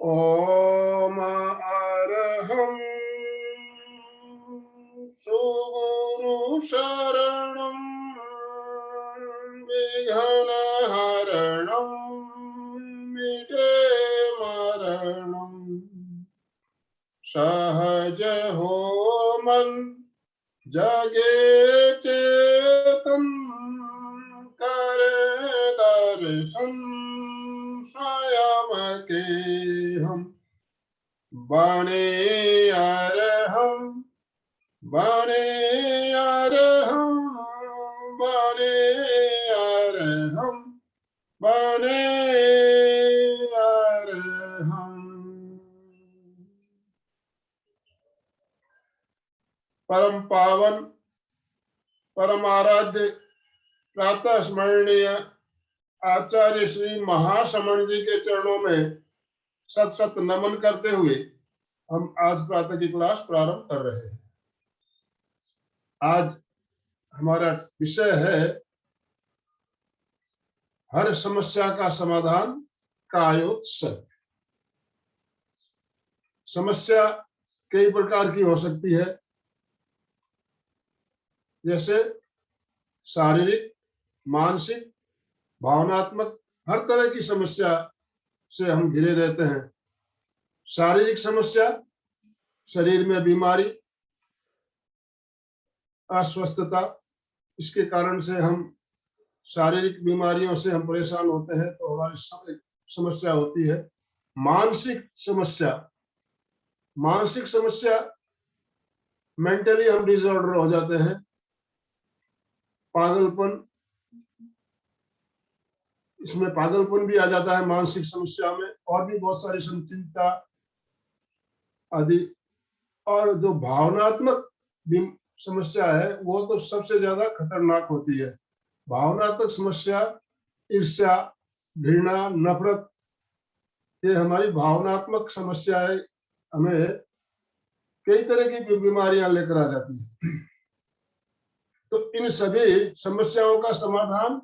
ओम अरहं सुगुरु शरणं विघ्नहरणं मिटे मरणं सहज हो मन जगे चेतन करे दर्शन स्वयं के हम बने अरहं बने अरहं बने अरहं बने अरहं। परम पावन परम आराध्य प्रातः स्मरणीय आचार्य श्री महाश्रमण जी के चरणों में सत सत नमन करते हुए हम आज प्रातः की क्लास प्रारंभ कर रहे हैं। आज हमारा विषय है हर समस्या का समाधान कायोत्सर्ग। समस्या कई प्रकार की हो सकती है, जैसे शारीरिक, मानसिक, भावनात्मक, हर तरह की समस्या से हम घिरे रहते हैं। शारीरिक समस्या, शरीर में बीमारी, अस्वस्थता, इसके कारण से हम शारीरिक बीमारियों से हम परेशान होते हैं तो हमारी समस्या होती है। मानसिक समस्या, मानसिक समस्या मेंटली हम डिसऑर्डर हो जाते हैं। पागलपन, इसमें पागलपन भी आ जाता है मानसिक समस्या में, और भी बहुत सारी चिंता आदि। और जो भावनात्मक समस्या है वो तो सबसे ज्यादा खतरनाक होती है। भावनात्मक समस्या ईर्ष्या, घृणा, नफरत, ये हमारी भावनात्मक समस्याएं हमें कई तरह की बीमारियां लेकर आ जाती है। तो इन सभी समस्याओं का समाधान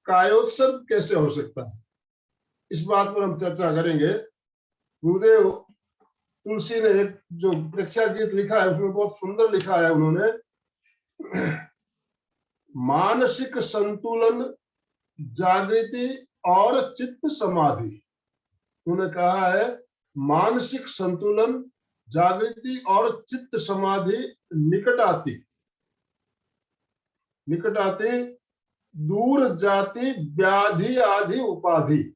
कायोत्सर्ग कैसे हो सकता है, इस बात पर हम चर्चा करेंगे। गुरुदेव तुलसी ने एक जो प्रेक्षा गीत लिखा है उसमें बहुत सुंदर लिखा है उन्होंने, मानसिक संतुलन, जागृति और चित्त समाधि। उन्होंने कहा है मानसिक संतुलन, जागृति और चित्त समाधि निकट आती दूर जाती व्याधि आदि उपाधि।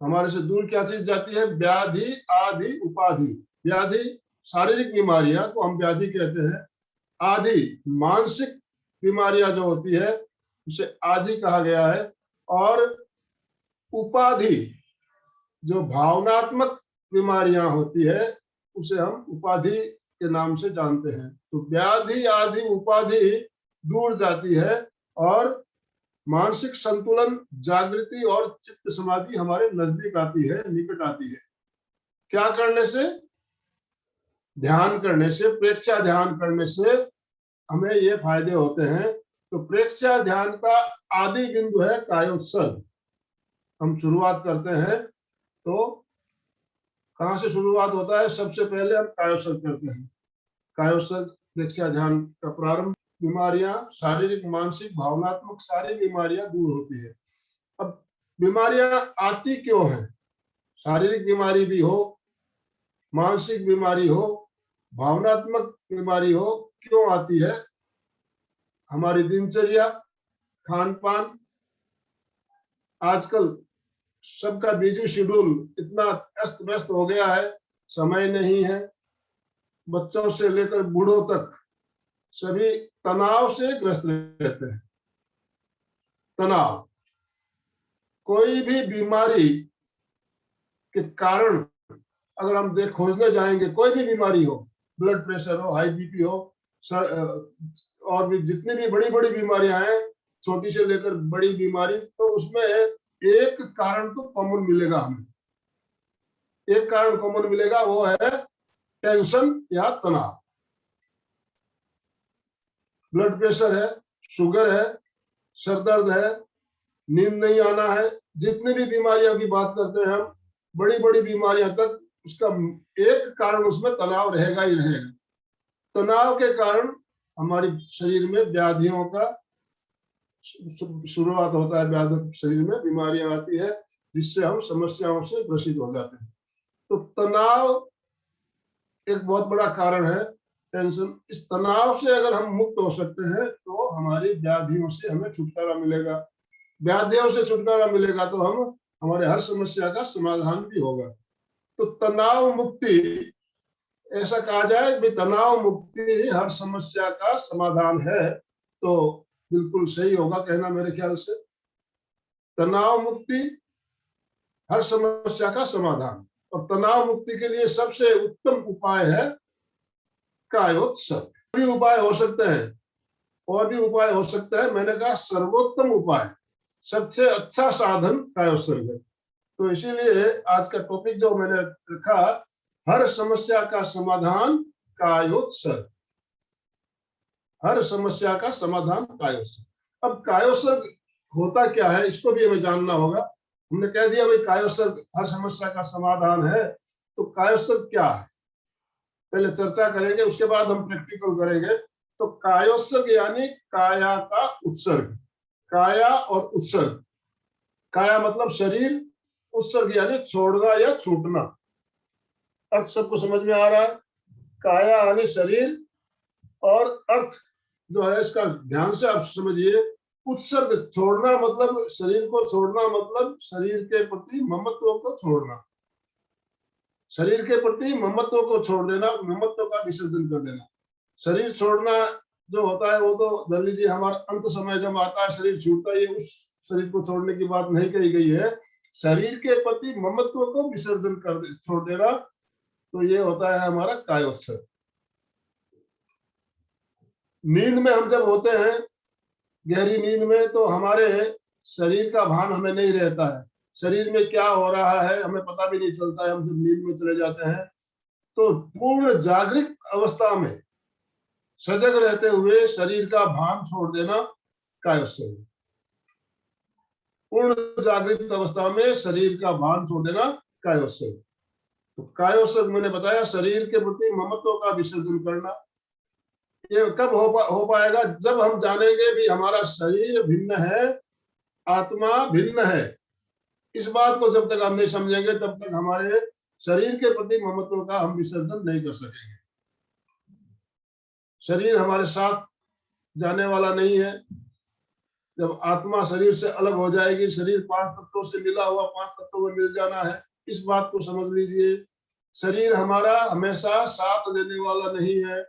हमारे से दूर क्या चीज जाती है? व्याधि आदि उपाधि। व्याधि शारीरिक बीमारियां को हम व्याधि कहते हैं। आदि मानसिक बीमारियां जो होती है उसे आदि कहा गया है। और उपाधि जो भावनात्मक बीमारियां होती है उसे हम उपाधि के नाम से जानते हैं। तो व्याधि आदि उपाधि दूर जाती है और मानसिक संतुलन, जागृति और चित्त समाधि हमारे नजदीक आती है, निकट आती है। क्या करने से? ध्यान करने से, प्रेक्षा ध्यान करने से हमें ये फायदे होते हैं। तो प्रेक्षा ध्यान का आदि बिंदु है कायोत्सर्ग। हम शुरुआत करते हैं तो कहाँ से शुरुआत होता है? सबसे पहले हम कायोत्सर्ग करते हैं। कायोत्सर्ग प्रेक्षा ध्यान का प्रारंभ। बीमारियां शारीरिक, मानसिक, भावनात्मक सारी बीमारियां दूर होती है। अब बीमारियां आती क्यों हैं? शारीरिक बीमारी भी हो, मानसिक बीमारी हो, भावनात्मक बीमारी हो, क्यों आती है? हमारी दिनचर्या, खान पान, आजकल सबका बिजी शेड्यूल इतना अस्त व्यस्त हो गया है, समय नहीं है। बच्चों से लेकर बूढ़ों तक सभी तनाव से ग्रस्त रहते हैं। तनाव, कोई भी बीमारी के कारण अगर हम खोजने जाएंगे, कोई भी बीमारी हो, ब्लड प्रेशर हो, हाई बीपी हो, और भी जितनी भी बड़ी बड़ी बीमारियां हैं, छोटी से लेकर बड़ी बीमारी, तो उसमें एक कारण तो कॉमन मिलेगा हमें। एक कारण कॉमन मिलेगा, वो है टेंशन या तनाव। ब्लड प्रेशर है, शुगर है, सर दर्द है, नींद नहीं आना है, जितनी भी बीमारियों की बात करते हैं हम, बड़ी बड़ी बीमारियां तक उसका एक कारण उसमें तनाव रहेगा ही रहेगा। तनाव के कारण हमारे शरीर में व्याधियों का शुरुआत होता है, व्याधि शरीर में बीमारियां आती है जिससे हम समस्याओं से ग्रसित हो जाते हैं। तो तनाव एक बहुत बड़ा कारण है, टेंशन। इस तनाव से अगर हम मुक्त हो सकते हैं तो हमारी व्याधियों से हमें छुटकारा मिलेगा। व्याधियों से छुटकारा मिलेगा तो हम हमारे हर समस्या का समाधान भी होगा। तो तनाव मुक्ति, ऐसा कहा जाए कि तनाव मुक्ति ही हर समस्या का समाधान है, तो बिल्कुल सही होगा कहना मेरे ख्याल से। तनाव मुक्ति हर समस्या का समाधान, और तनाव मुक्ति के लिए सबसे उत्तम उपाय है कायोत्सर्ग। भी उपाय हो सकते हैं, और भी उपाय हो सकता है, मैंने कहा सर्वोत्तम उपाय, सबसे अच्छा साधन कायोत्सर्ग है। तो इसीलिए आज का टॉपिक जो मैंने रखा, हर समस्या का समाधान कायोत्सर्ग। हर समस्या का समाधान कायोत्सर्ग। अब कायोत्सर्ग होता क्या है, इसको भी हमें जानना होगा। हमने कह दिया भाई कायोत्सर्ग हर समस्या का समाधान है, तो कायोत्सर्ग क्या है पहले चर्चा करेंगे, उसके बाद हम प्रैक्टिकल करेंगे। तो कायोत्सर्ग यानी काया का उत्सर्ग। काया और उत्सर्ग, काया मतलब शरीर, उत्सर्ग यानी छोड़ना या छूटना। अर्थ सबको समझ में आ रहा है? काया यानी शरीर, और अर्थ जो है इसका ध्यान से आप समझिए। उत्सर्ग छोड़ना मतलब शरीर को छोड़ना, मतलब शरीर के प्रति ममत्व को छोड़ना। शरीर के प्रति ममत्व को छोड़ देना, ममत्व का विसर्जन कर देना। शरीर छोड़ना जो होता है वो तो धर लीजिए हमारा अंत समय जब आता है शरीर छूटता है, उस शरीर को छोड़ने की बात नहीं कही गई है। शरीर के प्रति ममत्व को विसर्जन कर दे, छोड़ देना, तो ये होता है हमारा कायोत्सर्ग। नींद में हम जब होते हैं, गहरी नींद में, तो हमारे शरीर का भान हमें नहीं रहता है। शरीर में क्या हो रहा है हमें पता भी नहीं चलता है। हम जब नींद में चले जाते हैं तो पूर्ण जागृत अवस्था में सजग रहते हुए शरीर का भान छोड़ देना कायोत्सर्ग। पूर्ण जागृत अवस्था में शरीर का भान छोड़ देना कायोत्सर्ग। तो कायोत्सर्ग मैंने बताया शरीर के प्रति ममत्व का विसर्जन करना। ये कब हो पाएगा? जब हम जानेंगे भी हमारा शरीर भिन्न है, आत्मा भिन्न है। इस बात को जब तक हम नहीं समझेंगे तब तक हमारे शरीर के प्रति ममत्व का हम विसर्जन नहीं कर सकेंगे। शरीर हमारे साथ जाने वाला नहीं है। जब आत्मा शरीर से अलग हो जाएगी, शरीर 5 तत्वों से मिला हुआ 5 तत्वों में मिल जाना है, इस बात को समझ लीजिए। शरीर हमारा हमेशा साथ देने वाला नहीं है।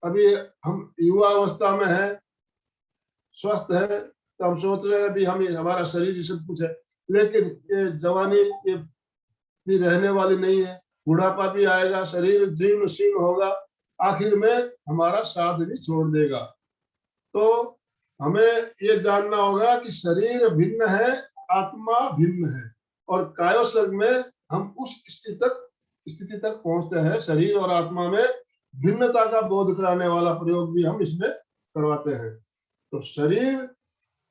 अभी हम युवा अवस्था में है, स्वस्थ है, तो हम सोच रहे हैं भी हम हमारा शरीर ही सब कुछ है, लेकिन ये जवानी ये भी रहने वाली नहीं है। बुढ़ापा भी आएगा, शरीर जीर्ण शीर्ण होगा, आखिर में हमारा साथ भी छोड़ देगा। तो हमें ये जानना होगा कि शरीर भिन्न है, आत्मा भिन्न है, और कायोत्सर्ग में हम उस स्थिति तक पहुंचते हैं। शरीर और आत्मा में भिन्नता का बोध कराने वाला प्रयोग भी हम इसमें करवाते हैं। तो शरीर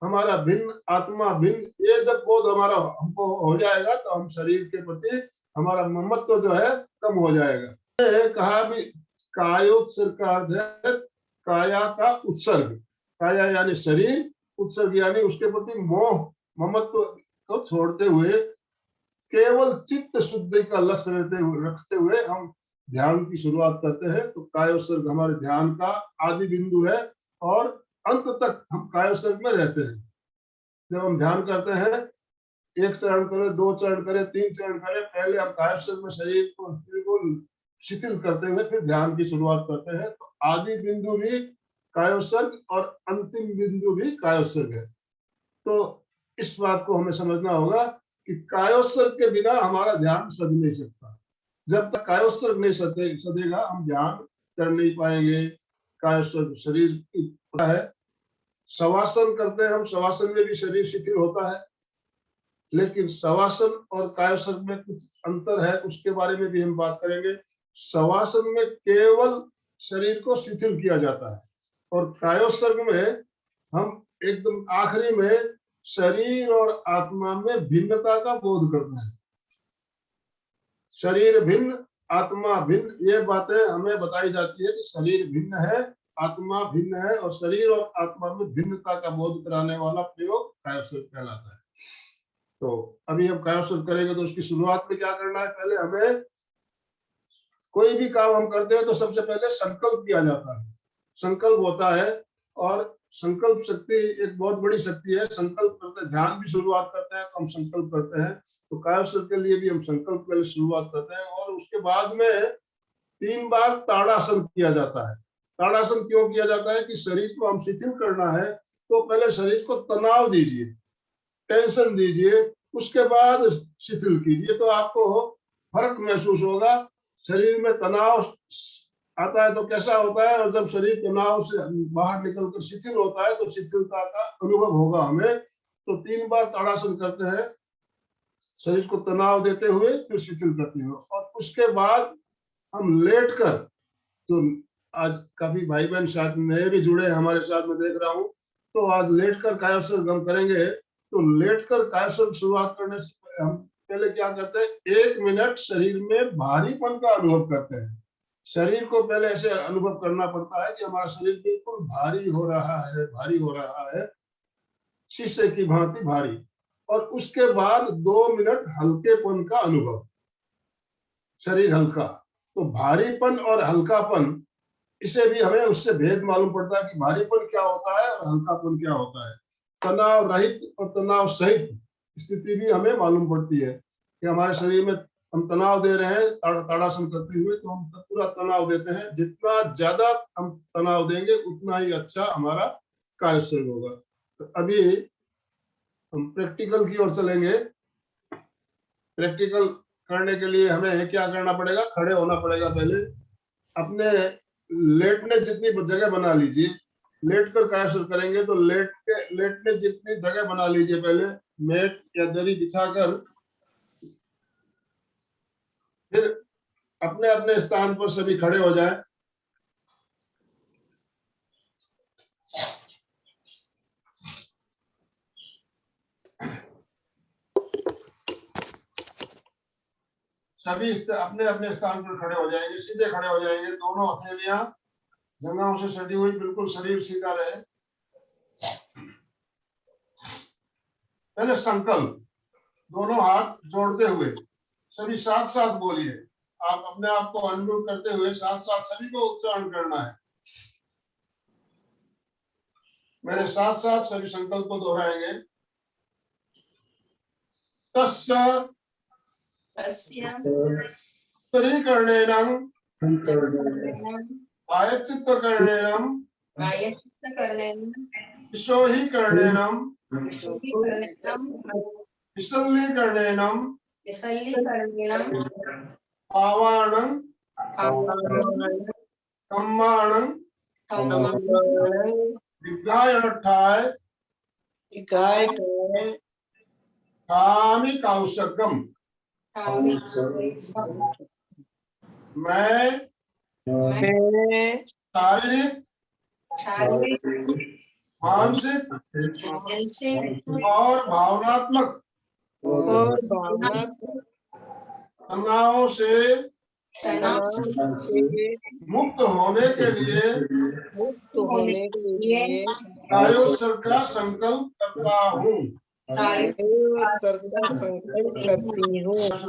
हमारा भिन्न, आत्मा भिन्न, ये जब बोध हमारा हमको हो जाएगा तो हम शरीर के प्रति हमारा ममत्व जो है कम हो जाएगा। कहा भी कायोत्सर्ग का अर्थ है काया का उत्सर्ग। काया यानी शरीर, उत्सर्ग यानी उसके प्रति मोह ममत्व को छोड़ते हुए केवल चित्त शुद्धि का लक्ष्य रखते हुए हम ध्यान की शुरुआत करते हैं। तो कायोत्सर्ग हमारे ध्यान का आदि बिंदु है, और अंत तक हम कायोत्सर्ग में रहते हैं। जब हम ध्यान करते हैं, 1 चरण करें, 2 चरण करें, 3 चरण करें, पहले हम कायोत्सर्ग में शरीर को बिल्कुल शिथिल करते हुए फिर ध्यान की शुरुआत करते हैं। तो आदि बिंदु भी कायोत्सर्ग और अंतिम बिंदु भी कायोत्सर्ग है। तो इस बात को हमें समझना होगा कि कायोत्सर्ग के बिना हमारा ध्यान सध नहीं सकता। जब तक कायोत्सर्ग नहीं सधेगा हम ध्यान कर नहीं पाएंगे। कायोत्सर्ग शरीर की है। शवासन करते हैं हम, शवासन में भी शरीर शिथिल होता है, लेकिन शवासन और कायोत्सर्ग में कुछ अंतर है, उसके बारे में भी हम बात करेंगे। शवासन में केवल शरीर को शिथिल किया जाता है, और कायोत्सर्ग में हम एकदम आखिरी में शरीर और आत्मा में भिन्नता का बोध करते हैं। शरीर भिन्न आत्मा भिन्न, ये बातें हमें बताई जाती है कि शरीर भिन्न है, आत्मा भिन्न है, और शरीर और आत्मा में भिन्नता का बोध कराने वाला प्रयोग कायोशल्य कहलाता है। तो अभी हम कायोशल्य करेंगे, तो उसकी शुरुआत में क्या करना है, पहले हमें कोई भी काम हम करते हैं तो सबसे पहले संकल्प किया जाता है, संकल्प होता है, और संकल्प शक्ति एक बहुत बड़ी शक्ति है। संकल्प करते हैं, ध्यान भी शुरुआत करते हैं तो हम संकल्प करते हैं, तो कायोशल्य के लिए भी हम संकल्प पहले शुरुआत करते हैं, और उसके बाद में 3 बार ताड़ासन किया जाता है। ताड़ासन क्यों किया जाता है कि शरीर को हम शिथिल करना है, तो पहले शरीर को तनाव दीजिए, टेंशन दीजिए, उसके बाद शिथिल कीजिए, तो आपको फर्क महसूस होगा। शरीर में तनाव आता है तो कैसा होता है, और जब शरीर तनाव से बाहर निकलकर शिथिल होता है तो शिथिलता का अनुभव होगा हमें। तो 3 बार ताड़ासन करते हैं, शरीर को तनाव देते हुए फिर शिथिल करते हुए, और उसके बाद हम लेटकर, तो आज काफी भाई बहन साथ नए भी जुड़े हैं हमारे साथ में देख रहा हूँ, तो आज लेटकर कायोशल्य हम करेंगे। तो लेटकर कायोशल्य शुरुआत करने से हम पहले क्या करते हैं, 1 मिनट शरीर में भारीपन का अनुभव करते हैं। शरीर को पहले ऐसे अनुभव करना पड़ता है कि हमारा शरीर बिल्कुल भारी हो रहा है, भारी हो रहा है, शीशे की भांति भारी, और उसके बाद 2 मिनट हल्केपन का अनुभव, शरीर हल्का। तो भारीपन और हल्कापन, इसे भी हमें उससे भेद मालूम पड़ता है कि भारीपन क्या होता है और हल्कापन क्या होता है। तनाव रहित और तनाव सहित स्थिति भी हमें मालूम पड़ती है कि हमारे शरीर में हम तनाव दे रहे हैं, ताड़ासन करते हुए, तो हम पूरा तनाव देते हैं। जितना ज्यादा हम तनाव देंगे उतना ही अच्छा हमारा कायोशल्य होगा। तो अभी हम प्रैक्टिकल की ओर चलेंगे। प्रैक्टिकल करने के लिए हमें क्या करना पड़ेगा, खड़े होना पड़ेगा। पहले अपने लेटने जितनी जगह बना लीजिए, लेट कर कायोशल्य करेंगे तो लेटने जितनी जगह बना लीजिए, पहले मैट या दरी बिछाकर, फिर अपने अपने स्थान पर सभी खड़े हो जाएं। सभी अपने अपने स्थान पर खड़े हो जाएंगे, सीधे खड़े हो जाएंगे, दोनों हथेलियां जंघों से सटी हुई, बिल्कुल शरीर सीधा रहे। पहले संकल्प, दोनों हाथ जोड़ते हुए सभी साथ साथ बोलिए। आप अपने आप को अनुभव करते हुए साथ साथ सभी को उच्चारण करना है। मेरे साथ साथ सभी संकल्प को दोहराएंगे। तस्य उत्तरीकरणेन प्रायश्चित्तकरणेन विशोहीकरणेन विसल्लीकरणेन पावाणं कम्माणं विज्ञायनठाय कामी काउशकम। मैं शारीरिक, मानसिक और भावनात्मक तनावों से मुक्त होने के लिए कायोशल्य का संकल्प करता हूँ।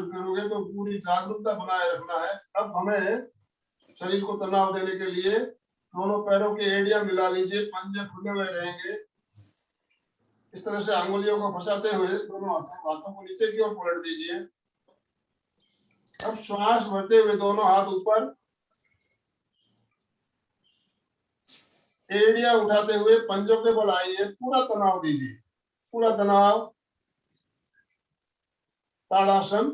करोगे तो पूरी जागरूकता बनाए रखना है। अब हमें शरीर को तनाव देने के लिए दोनों पैरों के एड़ियां मिला लीजिए, पंजे खुले हुए रहेंगे। इस तरह से अंगुलियों को फंसाते हुए दोनों हाथों को नीचे की ओर पलट दीजिए। अब श्वास भरते हुए दोनों हाथ ऊपर, एड़ियां उठाते हुए पंजों के बल आइए, पूरा तनाव दीजिए, पूरा तनाव, ताड़ासन।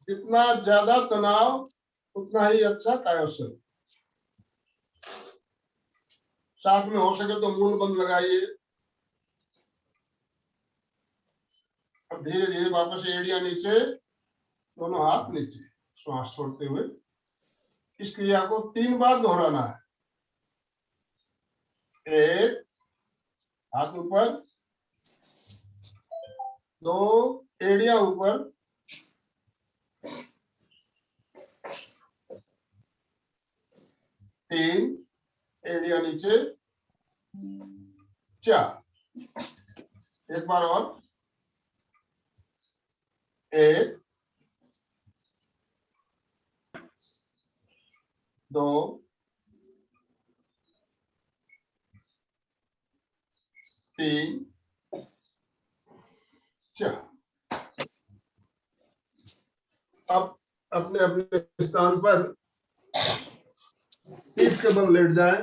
जितना ज्यादा तनाव उतना ही अच्छा कायोशल्य। साथ में हो सके तो मूल बंद लगाइए। अब धीरे धीरे वापस एड़ियां नीचे, दोनों हाथ नीचे, श्वास छोड़ते हुए। इस क्रिया को 3 बार दोहराना है। 1, हाथ ऊपर, 2, एड़ियां ऊपर, 3, एरिया नीचे 4, एक बार और 1 2 3 4। अब अपने अपने स्थान पर पीठ के बल लेट जाएं।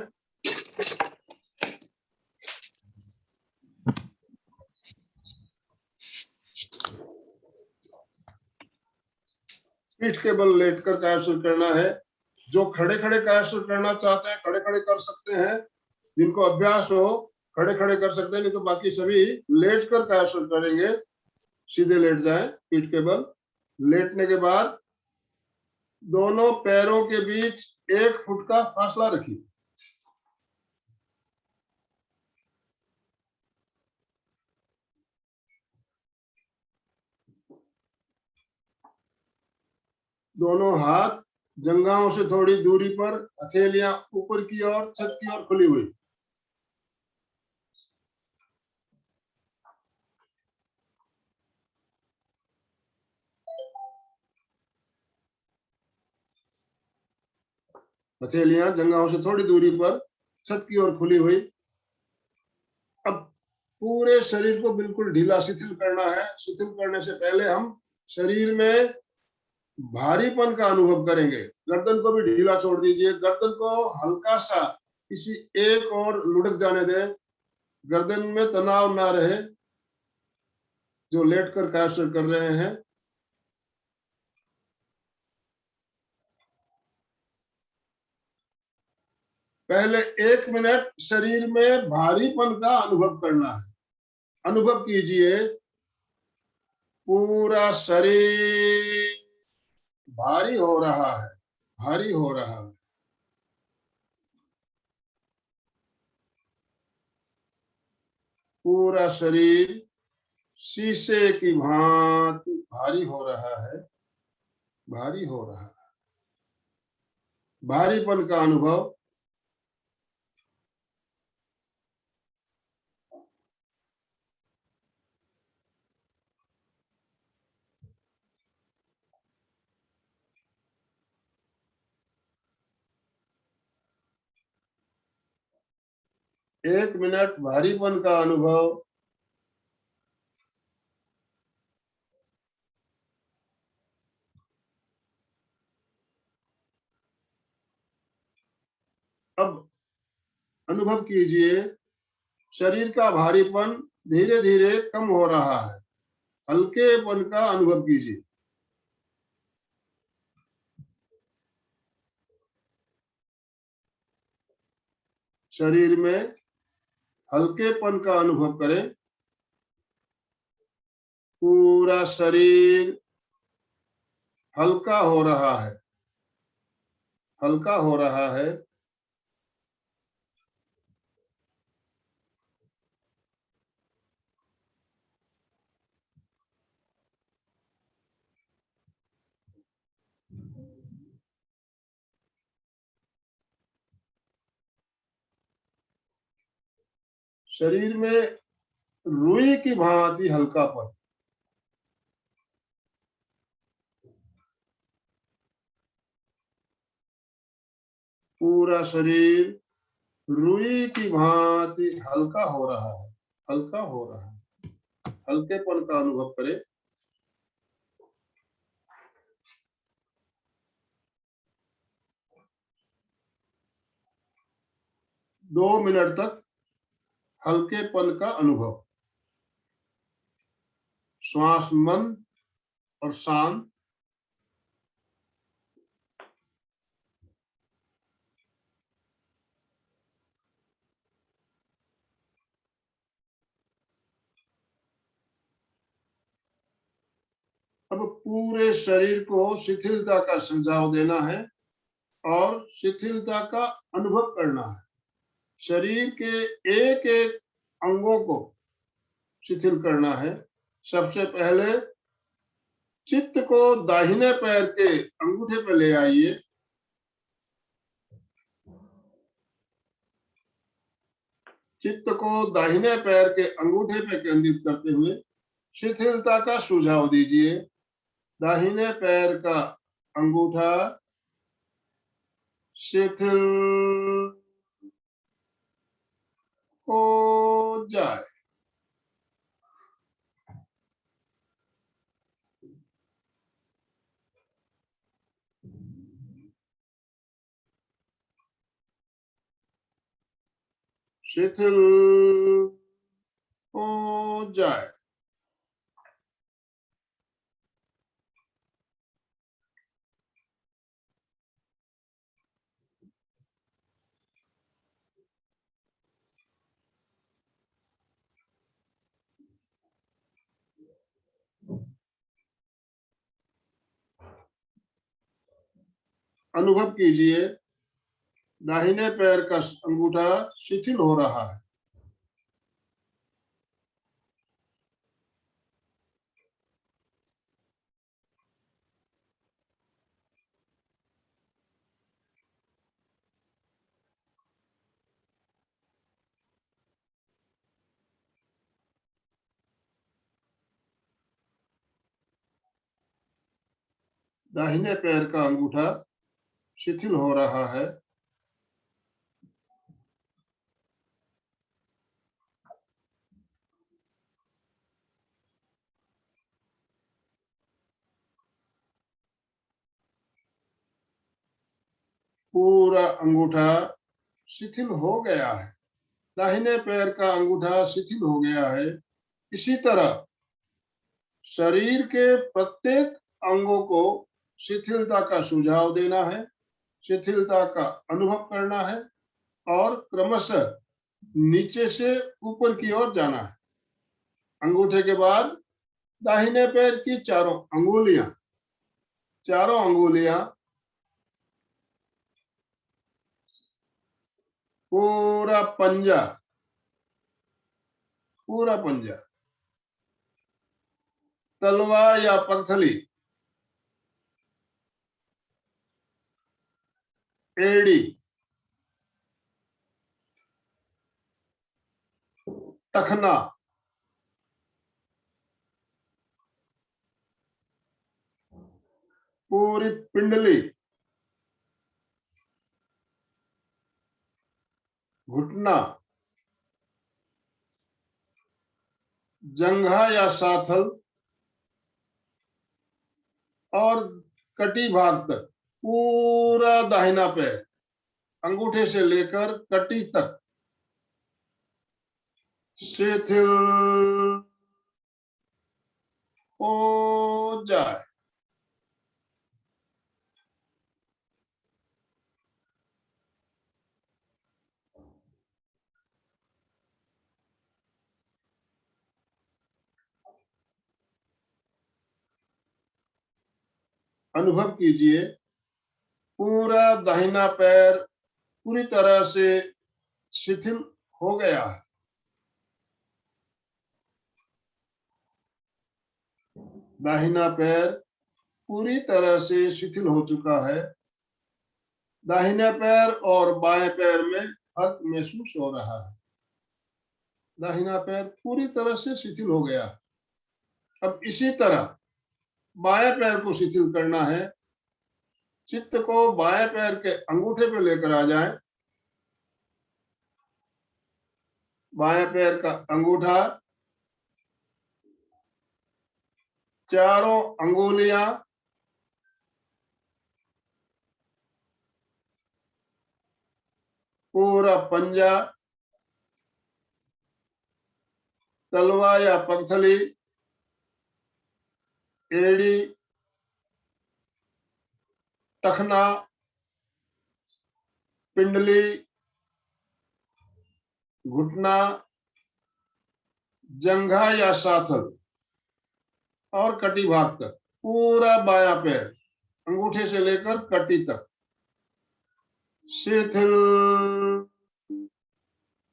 पीठ के बल लेटकर कायासुर करना है। जो खड़े खड़े कायासुर करना चाहते हैं खड़े खड़े कर सकते हैं, जिनको अभ्यास हो खड़े खड़े कर सकते हैं, नहीं तो बाकी सभी लेट कर कायासुर करेंगे। सीधे लेट जाएं पीठ के बल। लेटने के बाद दोनों पैरों के बीच 1 फुट का फासला रखिए। दोनों हाथ जंघाओं से थोड़ी दूरी पर, हथेलियां ऊपर की ओर, छत की ओर खुली हुई। हथेलियां जंघाओं से थोड़ी दूरी पर, छत की ओर खुली हुई। अब पूरे शरीर को बिल्कुल ढीला शिथिल करना है। शिथिल करने से पहले हम शरीर में भारीपन का अनुभव करेंगे। गर्दन को भी ढीला छोड़ दीजिए। गर्दन को हल्का सा किसी एक और लुढ़क जाने दें। गर्दन में तनाव ना रहे। जो लेटकर कायासुर कर रहे हैं, पहले 1 मिनट शरीर में भारीपन का अनुभव करना है। अनुभव कीजिए पूरा शरीर भारी हो रहा है, भारी हो रहा है। पूरा शरीर शीशे की भांति भारी हो रहा है, भारी हो रहा है। भारीपन का अनुभव। एक मिनट भारीपन का अनुभव। अब अनुभव कीजिए शरीर का भारीपन धीरे धीरे कम हो रहा है। हल्केपन का अनुभव कीजिए। शरीर में हल्केपन का अनुभव करें। पूरा शरीर हल्का हो रहा है, हल्का हो रहा है। शरीर में रुई की भांति हल्कापन। पूरा शरीर रुई की भांति हल्का हो रहा है, हल्का हो रहा है। हल्केपन का अनुभव करें। 2 मिनट तक हल्केपन का अनुभव। श्वास मंद और शांत। अब पूरे शरीर को शिथिलता का सुझाव देना है और शिथिलता का अनुभव करना है। शरीर के एक एक अंगों को शिथिल करना है। सबसे पहले चित्त को दाहिने पैर के अंगूठे पर ले आइए। चित्त को दाहिने पैर के अंगूठे पे केंद्रित करते हुए शिथिलता का सुझाव दीजिए। दाहिने पैर का अंगूठा शिथिल हो जाए। शिथिल हो जाए। अनुभव कीजिए, दाहिने पैर का अंगूठा शिथिल हो रहा है। दाहिने पैर का अंगूठा शिथिल हो रहा है। पूरा अंगूठा शिथिल हो गया है। दाहिने पैर का अंगूठा शिथिल हो गया है। इसी तरह शरीर के प्रत्येक अंगों को शिथिलता का सुझाव देना है, शिथिलता का अनुभव करना है और क्रमशः नीचे से ऊपर की ओर जाना है। अंगूठे के बाद दाहिने पैर की चारों अंगुलियां पूरा पंजा, तलवा या पगथली, एड़ी, टखना, पूरी पिंडली, घुटना, जंघा या साथल और कटी भाग तक पूरा दाहिना पैर अंगूठे से लेकर कटी तक शिथिल हो जाए। अनुभव कीजिए, पूरा दाहिना पैर पूरी तरह से शिथिल हो गया है। दाहिना पैर पूरी तरह से शिथिल हो चुका है। दाहिने पैर और बाएं पैर में फर्क महसूस हो रहा है। दाहिना पैर पूरी तरह से शिथिल हो गया। अब इसी तरह बाएं पैर को शिथिल करना है। चित्त को बाएं पैर के अंगूठे पर लेकर आ जाएं। बाएं पैर का अंगूठा, चारों अंगुलियां पूरा पंजा, तलवा या पगथली, एड़ी, टखना, पिंडली, घुटना, जंघा या साथल और कटी भाग तक पूरा बायां पैर अंगूठे से लेकर कटी तक शिथिल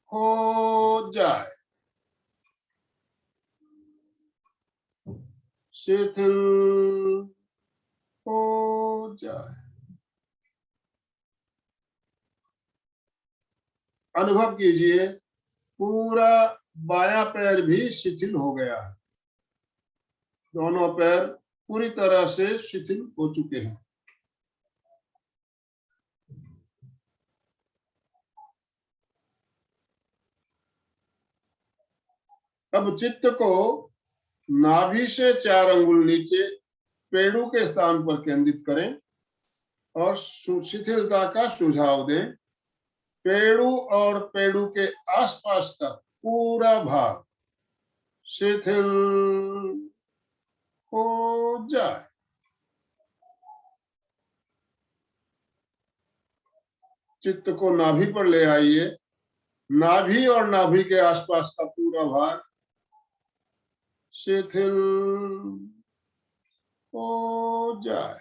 हो जाए। शिथिल हो जाए। अनुभव कीजिए, पूरा बायां पैर भी शिथिल हो गया है। दोनों पैर पूरी तरह से शिथिल हो चुके हैं। अब चित्त को नाभि से 4 अंगुल नीचे पेड़ू के स्थान पर केंद्रित करें और शिथिलता का सुझाव दें। पेड़ू और पेड़ू के आसपास का पूरा भाग शिथिल हो जाए। चित्त को नाभि पर ले आइए। नाभि और नाभि के आसपास का पूरा भाग शिथिल हो जाए।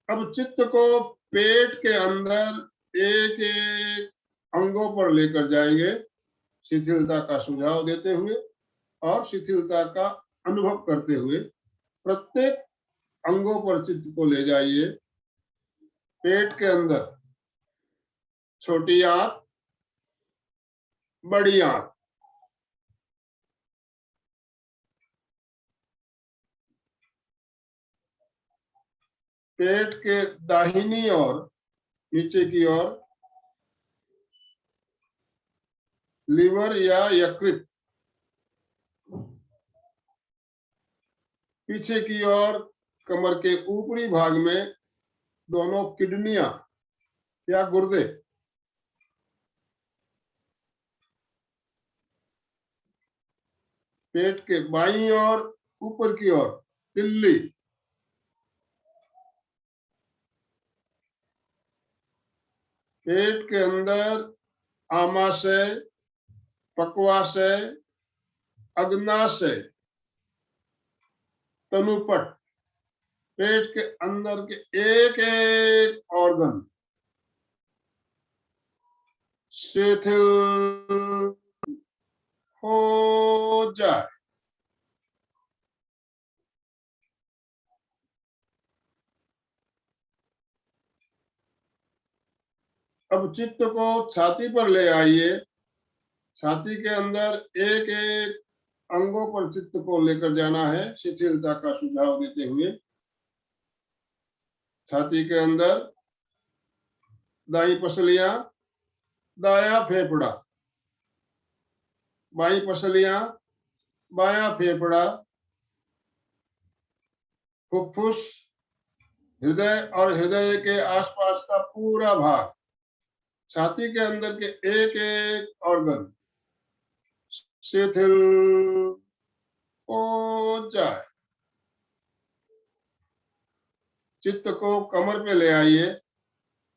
अब चित्त को पेट के अंदर एक एक अंगों पर लेकर जाएंगे, शिथिलता का सुझाव देते हुए और शिथिलता का अनुभव करते हुए। प्रत्येक अंगों पर चित्त को ले जाइए। पेट के अंदर छोटी आंत, बड़ी आंत, पेट के दाहिनी ओर नीचे की ओर लीवर या यकृत, पीछे की ओर कमर के ऊपरी भाग में दोनों किडनियां या गुर्दे, पेट के बाईं ओर ऊपर की ओर तिल्ली, पेट के अंदर आमाशय, पक्वाशय, अग्नाशय, तनुपट, पेट के अंदर के एक एक ऑर्गन शिथिल हो जाए। अब चित्त को छाती पर ले आइए। छाती के अंदर एक एक अंगों पर चित्त को लेकर जाना है, शिथिलता का सुझाव देते हुए। छाती के अंदर दाई पसलियां, दाया फेफड़ा, बाई पसलियां, बाया फेफड़ा, फुफ्फुस, हृदय और हृदय के आसपास का पूरा भाग, छाती के अंदर के एक एक ऑर्गन शिथिल हो जाए। चित्त को कमर पे ले आइए।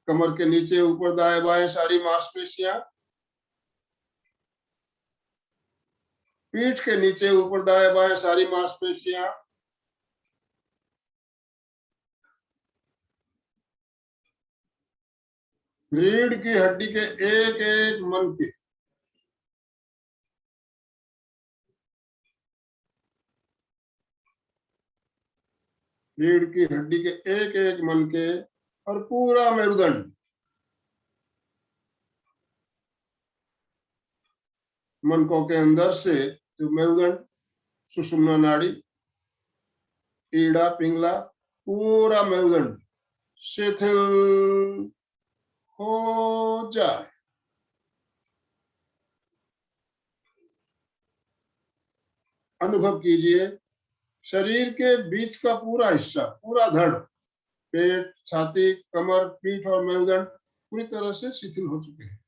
कमर के नीचे ऊपर दाएं बाएं सारी मांसपेशियां, पीठ के नीचे ऊपर दाएं बाएं सारी मांसपेशियां, रीढ़ की हड्डी के एक एक मनके, रीढ़ की हड्डी के एक एक मनके और पूरा मेरुदंड, मनकों के अंदर से जो मेरुदंड, सुषुम्ना नाड़ी, ईड़ा पिंगला, पूरा मेरुदंड शिथिल हो जाए। अनुभव कीजिए शरीर के बीच का पूरा हिस्सा, पूरा धड़, पेट, छाती, कमर, पीठ और मेरुदंड पूरी तरह से शिथिल हो चुके हैं।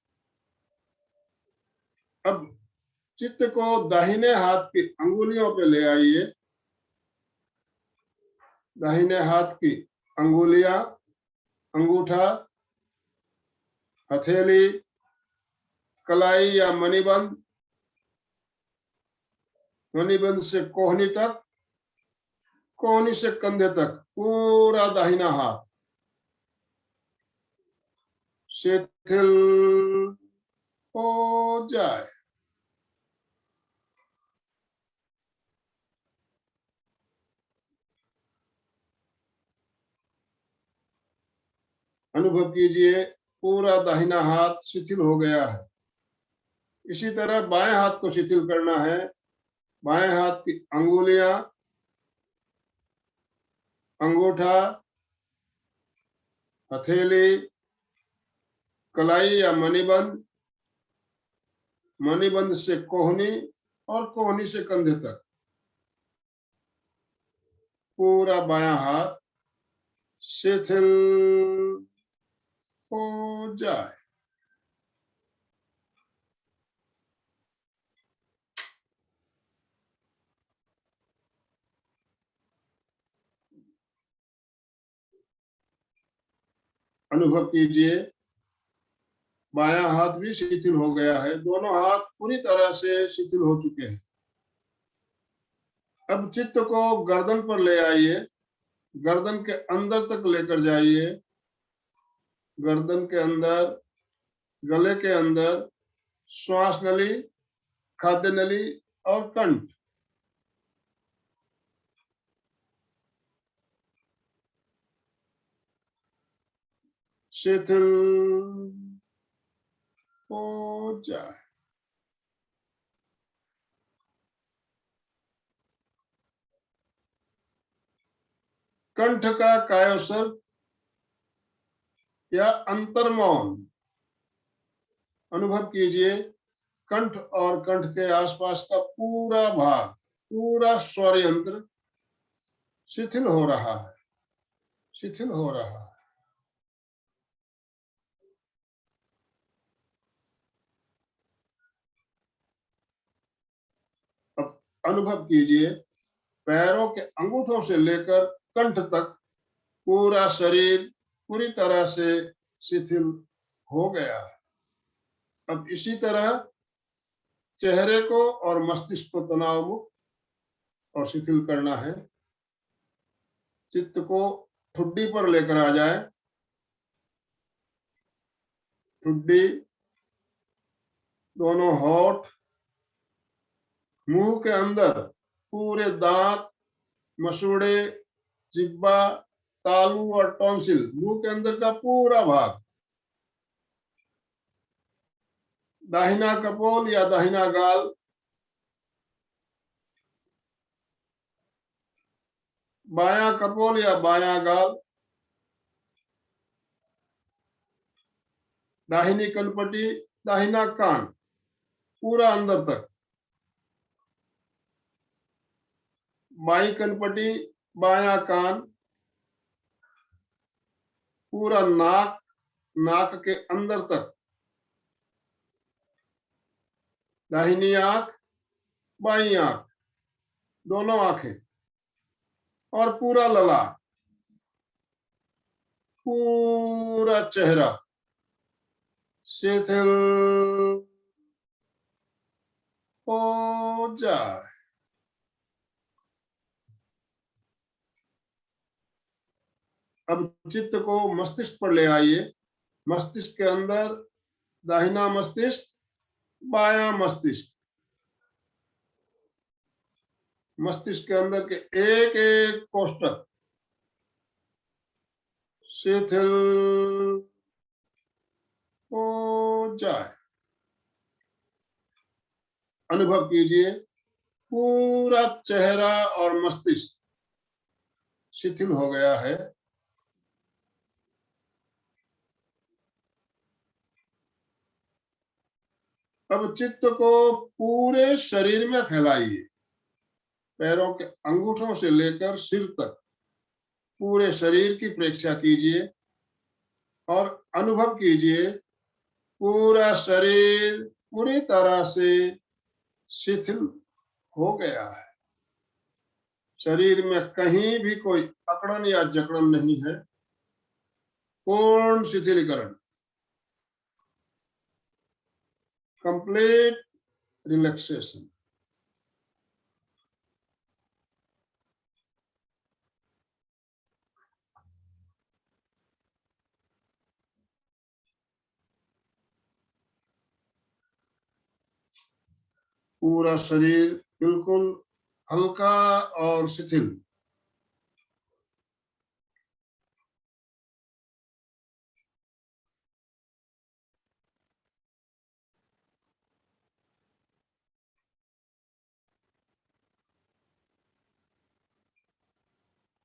अब चित्त को दाहिने हाथ की अंगुलियों पे ले आइए। दाहिने हाथ की अंगुलियां, अंगूठा, हथेली, कलाई या मणिबंध, मणिबंध से कोहनी तक, कोहनी से कंधे तक पूरा दाहिना हाथ शिथिल हो जाए। अनुभव कीजिए पूरा दाहिना हाथ शिथिल हो गया है। इसी तरह बाएं हाथ को शिथिल करना है। बाएं हाथ की अंगुलियां, अंगूठा, हथेली, कलाई या मणिबंध, मणिबंध से कोहनी और कोहनी से कंधे तक पूरा बायां हाथ शिथिल हो जाए। अनुभव कीजिए, बायां हाथ भी शिथिल हो गया है। दोनों हाथ पूरी तरह से शिथिल हो चुके हैं। अब चित्त को गर्दन पर ले आइए, गर्दन के अंदर तक लेकर जाइए। गर्दन के अंदर, गले के अंदर, श्वास नली, खाद्य नली और कंठ। शिथिल हो जाए। कंठ का कायोत्सर्ग या अंतर्मौन अनुभव कीजिए। कंठ और कंठ के आसपास का पूरा भाग, पूरा स्वर यंत्र शिथिल हो रहा है, शिथिल हो रहा है। अब अनुभव कीजिए, पैरों के अंगूठों से लेकर कंठ तक पूरा शरीर पूरी तरह से शिथिल हो गया है। अब इसी तरह चेहरे को और मस्तिष्क को तनाव मुक्त और शिथिल करना है। चित्त को ठुड्डी पर लेकर आ जाए। ठुड्डी, दोनों होठ, मुंह के अंदर पूरे दांत, मसूड़े, जिब्बा, तालू और टॉन्सिल, मुंह के अंदर का पूरा भाग। दाहिना कपोल या दाहिना गाल, बायां कपोल या बायां गाल, दाहिनी कनपटी, दाहिना कान पूरा अंदर तक, बाई कनपटी, बायां कान, पूरा नाक, नाक के अंदर तक, दाहिनी आंख, बाई आंख, दोनों आंखें और पूरा ललाट, पूरा चेहरा शिथिल हो जाए। अब चित्त को मस्तिष्क पर ले आइए। मस्तिष्क के अंदर दाहिना मस्तिष्क, बायां मस्तिष्क, मस्तिष्क के अंदर के एक एक कोष्ठक शिथिल हो जाए। अनुभव कीजिए, पूरा चेहरा और मस्तिष्क शिथिल हो गया है। अब चित्त को पूरे शरीर में फैलाइए। पैरों के अंगूठों से लेकर सिर तक पूरे शरीर की प्रेक्षा कीजिए और अनुभव कीजिए, पूरा शरीर पूरी तरह से शिथिल हो गया है। शरीर में कहीं भी कोई अकड़न या जकड़न नहीं है। पूर्ण शिथिलीकरण, कंप्लीट रिलैक्सेशन। पूरा शरीर बिल्कुल हल्का और शिथिल।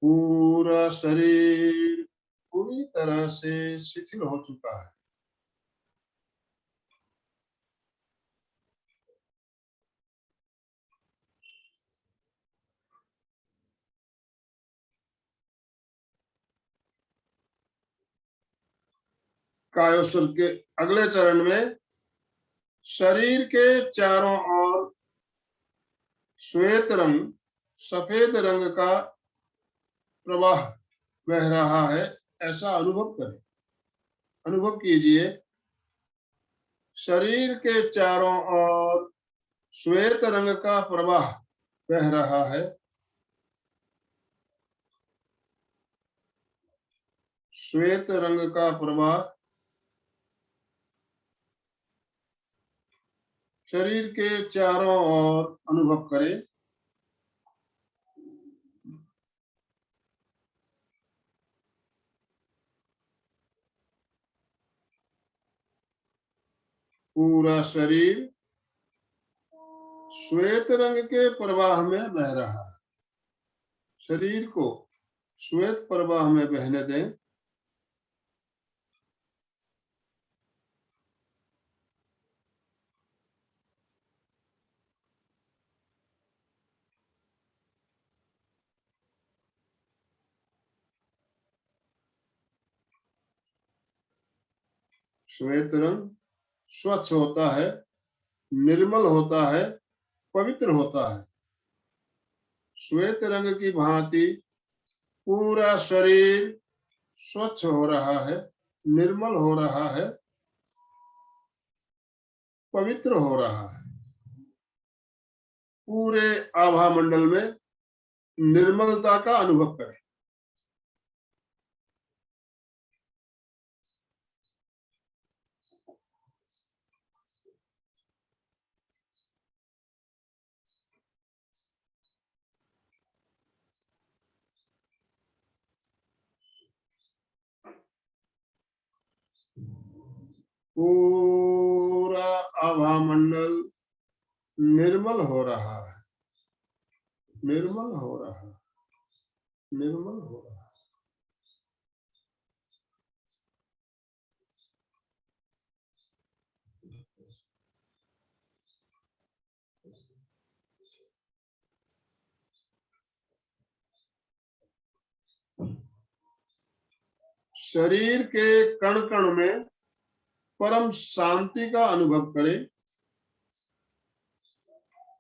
पूरा शरीर पूरी तरह से शिथिल हो चुका है। कायोसर के अगले चरण में शरीर के चारों ओर श्वेत रंग सफेद रंग का प्रवाह बह रहा है, ऐसा अनुभव करें। अनुभव कीजिए शरीर के चारों ओर श्वेत रंग का प्रवाह बह रहा है। श्वेत रंग का प्रवाह शरीर के चारों ओर अनुभव करें। पूरा शरीर श्वेत रंग के प्रवाह में बह रहा है। शरीर को श्वेत प्रवाह में बहने दें। श्वेत रंग स्वच्छ होता है, निर्मल होता है, पवित्र होता है। श्वेत रंग की भांति पूरा शरीर स्वच्छ हो रहा है, निर्मल हो रहा है, पवित्र हो रहा है। पूरे आभा मंडल में निर्मलता का अनुभव करें। पूरा आभा मंडल निर्मल हो रहा है, निर्मल हो रहा है, निर्मल हो रहा है। शरीर के कण कण में परम शांति का अनुभव करें।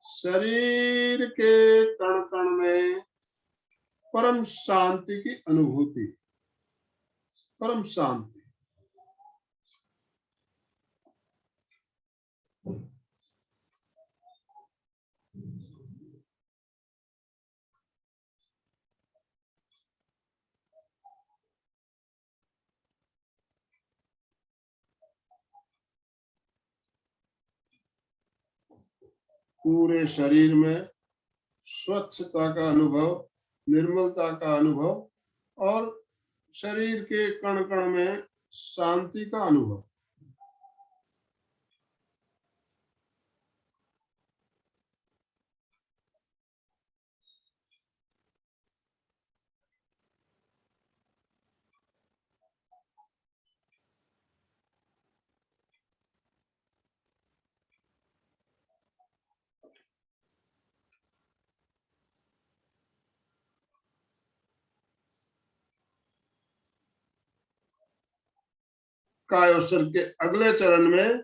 शरीर के कण कण में परम शांति की अनुभूति, परम शांति। पूरे शरीर में स्वच्छता का अनुभव, निर्मलता का अनुभव और शरीर के कण कण में शांति का अनुभव। कायोसर के अगले चरण में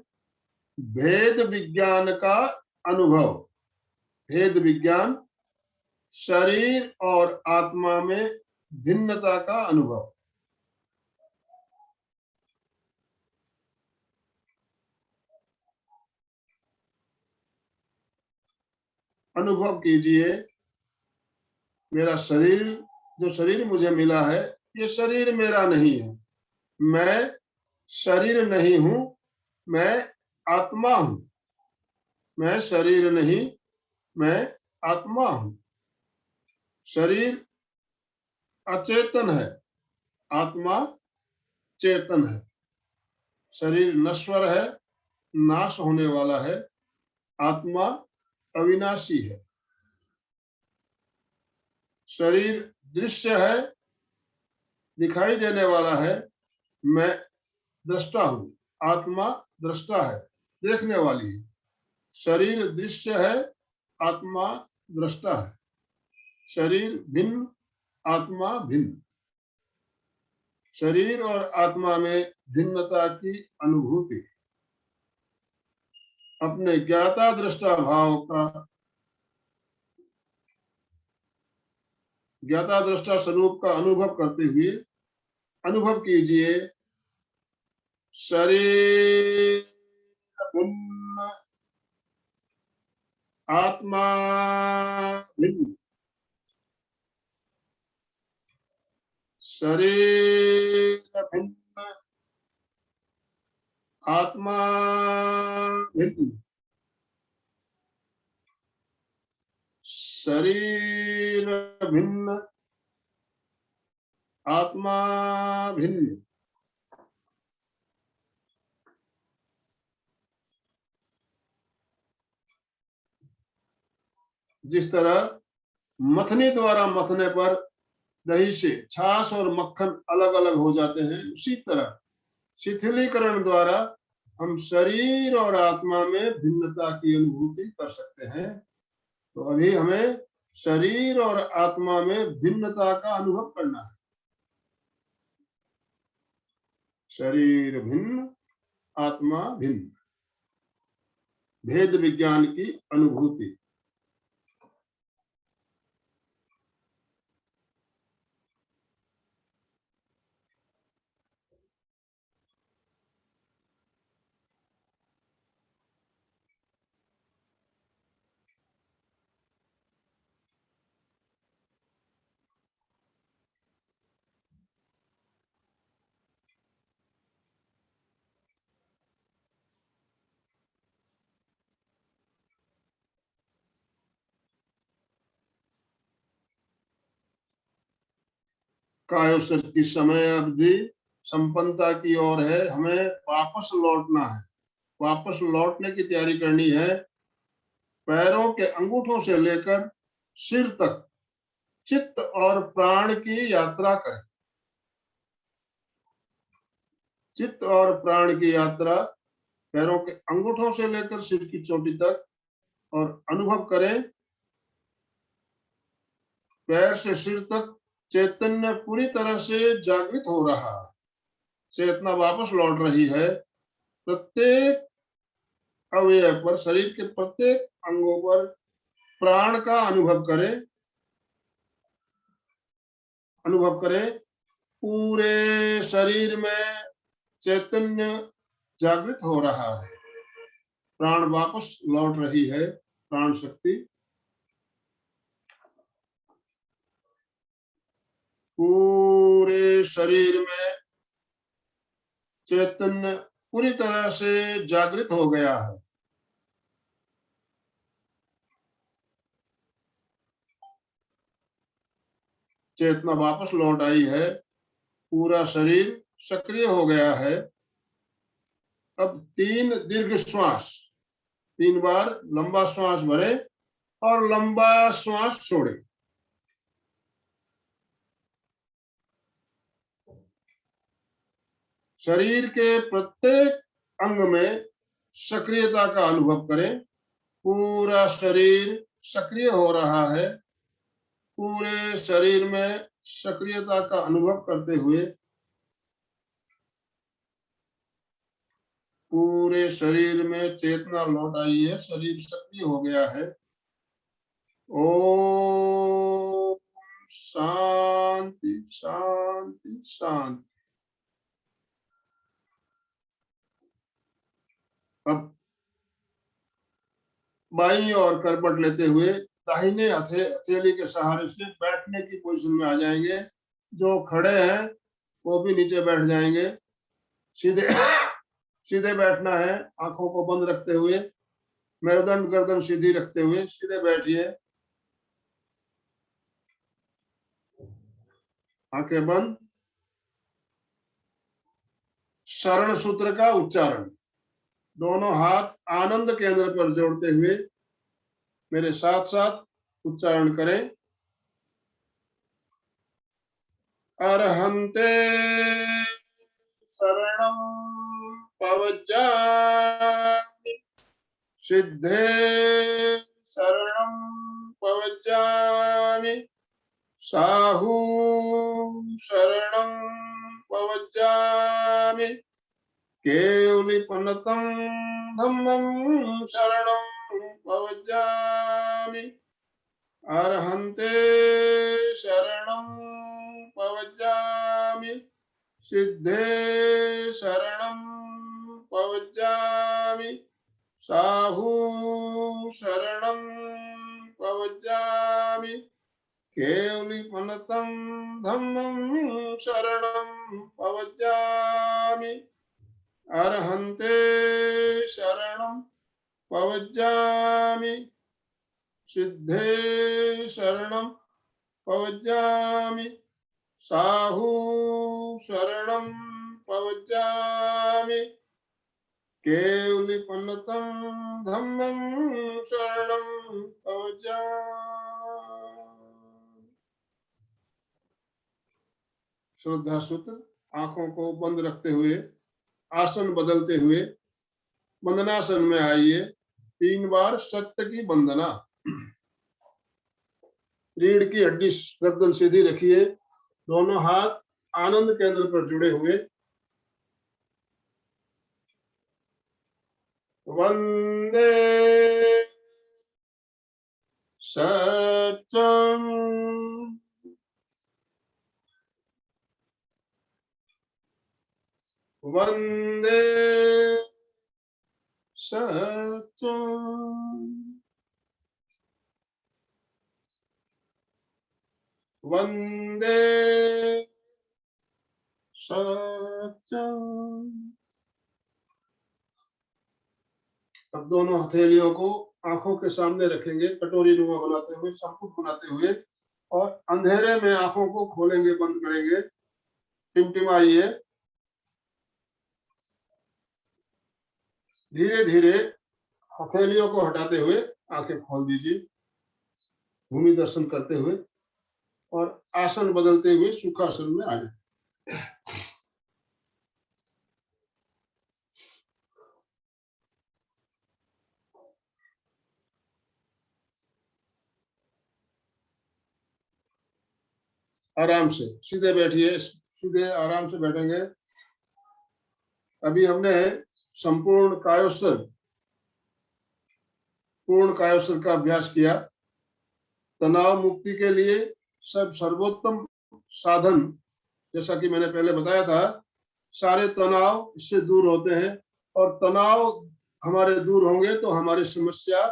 भेद विज्ञान का अनुभव। भेद विज्ञान शरीर और आत्मा में भिन्नता का अनुभव। अनुभव कीजिए मेरा शरीर, जो शरीर मुझे मिला है, ये शरीर मेरा नहीं है। मैं शरीर नहीं हूं, मैं आत्मा हूं। मैं शरीर नहीं, मैं आत्मा हूं। शरीर अचेतन है, आत्मा चेतन है। शरीर नश्वर है, नाश होने वाला है, आत्मा अविनाशी है। शरीर दृश्य है, दिखाई देने वाला है, मैं दृष्टा हूं। आत्मा दृष्टा है, देखने वाली है। शरीर दृश्य है, आत्मा दृष्टा है। शरीर भिन्न, आत्मा भिन्न। शरीर और आत्मा में भिन्नता की अनुभूति अपने ज्ञाता दृष्टा भाव का, ज्ञाता दृष्टा स्वरूप का अनुभव करते हुए अनुभव कीजिए। शरीर भिन्न, आत्मा भिन्न। शरीर भिन्न, आत्मा भिन्न। शरीर भिन्न, आत्मा भिन्न। जिस तरह मथनी द्वारा मथने पर दही से छाछ और मक्खन अलग अलग हो जाते हैं, उसी तरह शिथिलीकरण द्वारा हम शरीर और आत्मा में भिन्नता की अनुभूति कर सकते हैं। तो अभी हमें शरीर और आत्मा में भिन्नता का अनुभव करना है। शरीर भिन्न, आत्मा भिन्न, भेद विज्ञान की अनुभूति। कायोसर की समय अवधि संपन्नता की ओर है, हमें वापस लौटना है। वापस लौटने की तैयारी करनी है। पैरों के अंगूठों से लेकर सिर तक चित्त और प्राण की यात्रा करें। चित्त और प्राण की यात्रा पैरों के अंगूठों से लेकर सिर की चोटी तक, और अनुभव करें पैर से सिर तक चैतन्य पूरी तरह से जागृत हो रहा है। चेतना वापस लौट रही है। प्रत्येक अवयव पर, शरीर के प्रत्येक अंगों पर प्राण का अनुभव करें। अनुभव करें पूरे शरीर में चैतन्य जागृत हो रहा है। प्राण वापस लौट रही है, प्राण शक्ति पूरे शरीर में चैतन्य पूरी तरह से जागृत हो गया है। चेतना वापस लौट आई है, पूरा शरीर सक्रिय हो गया है। अब 3 दीर्घ श्वास, 3 बार लंबा श्वास भरे और लंबा श्वास छोड़े। शरीर के प्रत्येक अंग में सक्रियता का अनुभव करें। पूरा शरीर सक्रिय हो रहा है। पूरे शरीर में सक्रियता का अनुभव करते हुए पूरे शरीर में चेतना लौट आई है, शरीर सक्रिय हो गया है। ओम शांति शांति शांति। अब बाईं ओर करवट लेते हुए दाहिने हथेली के सहारे से बैठने की पोजीशन में आ जाएंगे। जो खड़े हैं वो भी नीचे बैठ जाएंगे। सीधे सीधे बैठना है, आंखों को बंद रखते हुए, मेरुदंड गर्दन सीधी रखते हुए सीधे बैठिए। आंखें बंद। शरण सूत्र का उच्चारण। दोनों हाथ आनंद केंद्र पर जोड़ते हुए मेरे साथ साथ उच्चारण करें। अर्हन्ते शरणं पवज्जामि सिद्धे शरणं पवज्जामि साहू शरणं पवज्जामि केवलिपन्नतं धम्मं शरणं पवज्जामि अर्हन्ते शरणं पवज्जामि सिद्धे शरणं पवज्जामि साहू शरणं पवज्जामि केवलिपन्नतं धम्मं शरणं पवज्जामि अर्हन्ते शरणं पवज्जामि सिद्धे शरणं पवज्जामि साहू शरणं पवज्जामि केवलिपन्नतं धम्मं शरणं पवज्जामि। श्रद्धा सूत्र। आंखों को बंद रखते हुए आसन बदलते हुए वंदनासन में आइए। 3 बार सत्य की वंदना। रीढ़ की हड्डी गर्दन सीधी रखिए, दोनों हाथ आनंद केंद्र पर जुड़े हुए। वंदे सत्यम वंदे सत्यम वंदे सत्यम। अब दोनों हथेलियों को आंखों के सामने रखेंगे, कटोरी नुमा बनाते हुए, संपुट बनाते हुए, और अंधेरे में आंखों को खोलेंगे, बंद करेंगे। टिमटिमाइए। धीरे धीरे हथेलियों को हटाते हुए आंखें खोल दीजिए, भूमि दर्शन करते हुए, और आसन बदलते हुए सुखासन में आ जाए। आराम से सीधे बैठिए, सीधे आराम से बैठेंगे। अभी हमने संपूर्ण कायोत्सर्ग, पूर्ण कायोत्सर्ग का अभ्यास किया। तनाव मुक्ति के लिए सब सर्वोत्तम साधन, जैसा कि मैंने पहले बताया था, सारे तनाव इससे दूर होते हैं, और तनाव हमारे दूर होंगे तो हमारी समस्या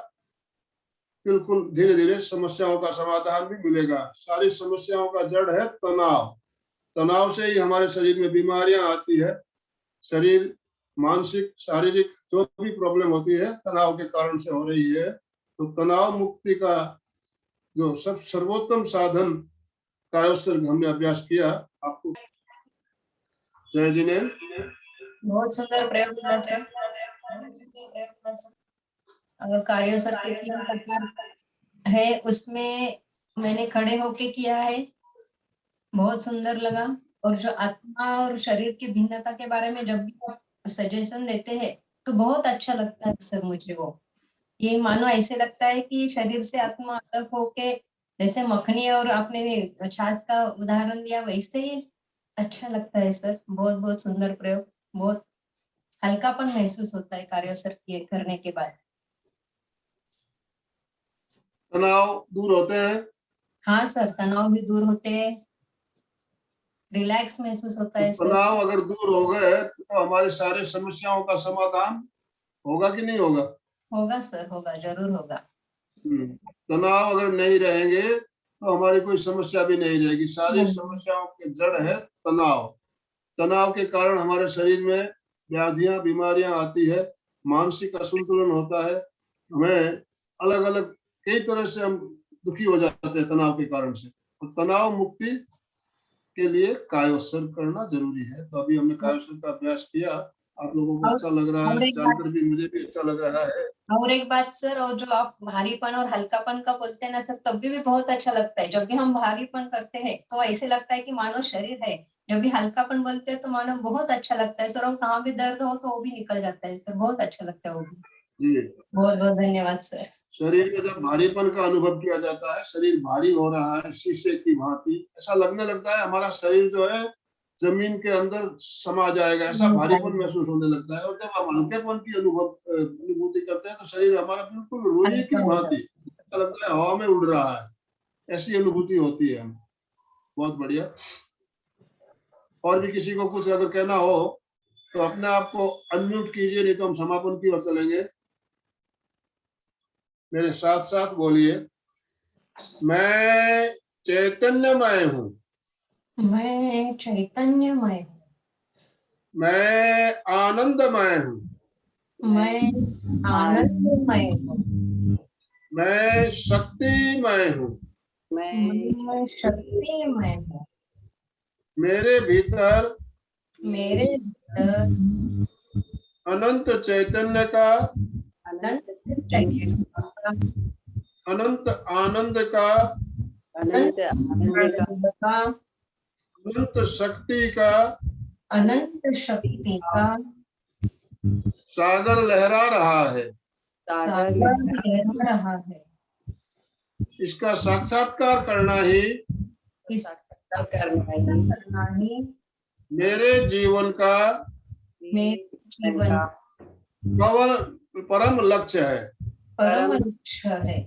बिल्कुल धीरे धीरे समस्याओं का समाधान भी मिलेगा। सारी समस्याओं का जड़ है तनाव। तनाव से ही हमारे शरीर में बीमारियां आती है। शरीर मानसिक शारीरिक जो भी प्रॉब्लम होती है तनाव के कारण से हो रही है। तो तनाव मुक्ति का जो सब सर्वोत्तम साधन कायोत्सर्ग हमने अभ्यास किया। आपको जय जिनेन्द्र, बहुत सुंदर प्रयोग किया सर। अगर कायोत्सर्ग के 3 प्रकार है, उसमें मैंने खड़े होके किया है, बहुत सुंदर लगा। और जो आत्मा और शरीर की भिन्नता के बारे में जब भी आप सजेशन देते हैं तो बहुत अच्छा लगता है सर मुझे। वो ये मानो ऐसे लगता है कि शरीर से आत्मा अलग होके, जैसे मखनी और आपने छाछ का उदाहरण दिया वैसे ही अच्छा लगता है सर। बहुत बहुत सुंदर प्रयोग। बहुत हल्कापन महसूस होता है कायोत्सर्ग करने के बाद। तनाव दूर होते हैं। हाँ सर, तनाव भी दूर होते हैं, रिलैक्स महसूस होता है सर। तनाव अगर दूर हो गए तो हमारी सारी समस्याओं का समाधान होगा कि नहीं होगा? होगा सर, होगा, जरूर होगा। तनाव अगर नहीं रहेंगे तो हमारी कोई समस्या भी नहीं रहेगी। सारी समस्याओं के जड़ है तनाव। तनाव के कारण हमारे शरीर में व्याधियां बीमारियां आती है, मानसिक असंतुलन होता है, हमें अलग अलग कई तरह से हम दुखी हो जाते हैं तनाव के कारण से। तो तनाव मुक्ति के लिए कायोत्सर्ग करना जरूरी है। तो अभी हमने कायोत्सर्ग का अभ्यास किया, आप लोगों को अच्छा लग रहा है, जानकर भी मुझे भी अच्छा लग रहा है। और एक बात सर, और जो आप भारीपन और हल्कापन का बोलते हैं ना सर, तब भी बहुत अच्छा लगता है। जब भी हम भारीपन करते हैं तो ऐसे लगता है कि मानो शरीर है, जब भी हल्कापन बोलते हैं तो मानो बहुत अच्छा लगता है सर, और कहाँ भी दर्द हो तो वो भी निकल जाता है सर, बहुत अच्छा लगता है वो भी। जी। बहुत बहुत धन्यवाद सर। शरीर में जब भारीपन का अनुभव किया जाता है, शरीर भारी हो रहा है शीशे की भांति, ऐसा लगने लगता है हमारा शरीर जो है जमीन के अंदर समा जाएगा, ऐसा भारीपन महसूस होने लगता है। और जब हम हल्केपन की अनुभूति करते हैं तो शरीर हमारा बिल्कुल रुई की भांति, ऐसा लगता है हवा में उड़ रहा है, ऐसी अनुभूति होती है। बहुत बढ़िया। और भी किसी को कुछ अगर कहना हो तो अपने आप को अनम्यूट कीजिए, नहीं तो हम समापन की ओर चलेंगे। मेरे साथ साथ बोलिए, मैं चैतन्यमय हूँ। मैं चैतन्यमय हूँ। मैं आनंदमय हूँ। मैं आनंदमय हूँ। मैं शक्तिमय हूँ। मैं शक्तिमय हूँ। मेरे भीतर मेरे भीतर अनंत चैतन्य का, अनंत चैतन्य का, अनंत आनंद का, अनंत आनंद का, अनंत शक्ति का अनंत शक्ति का सागर लहरा रहा है। सागर लहरा रहा है। इसका साक्षात्कार करना ही इसका करना ही मेरे जीवन का मेरे जीवन परम लक्ष्य है। परम लक्ष्य है।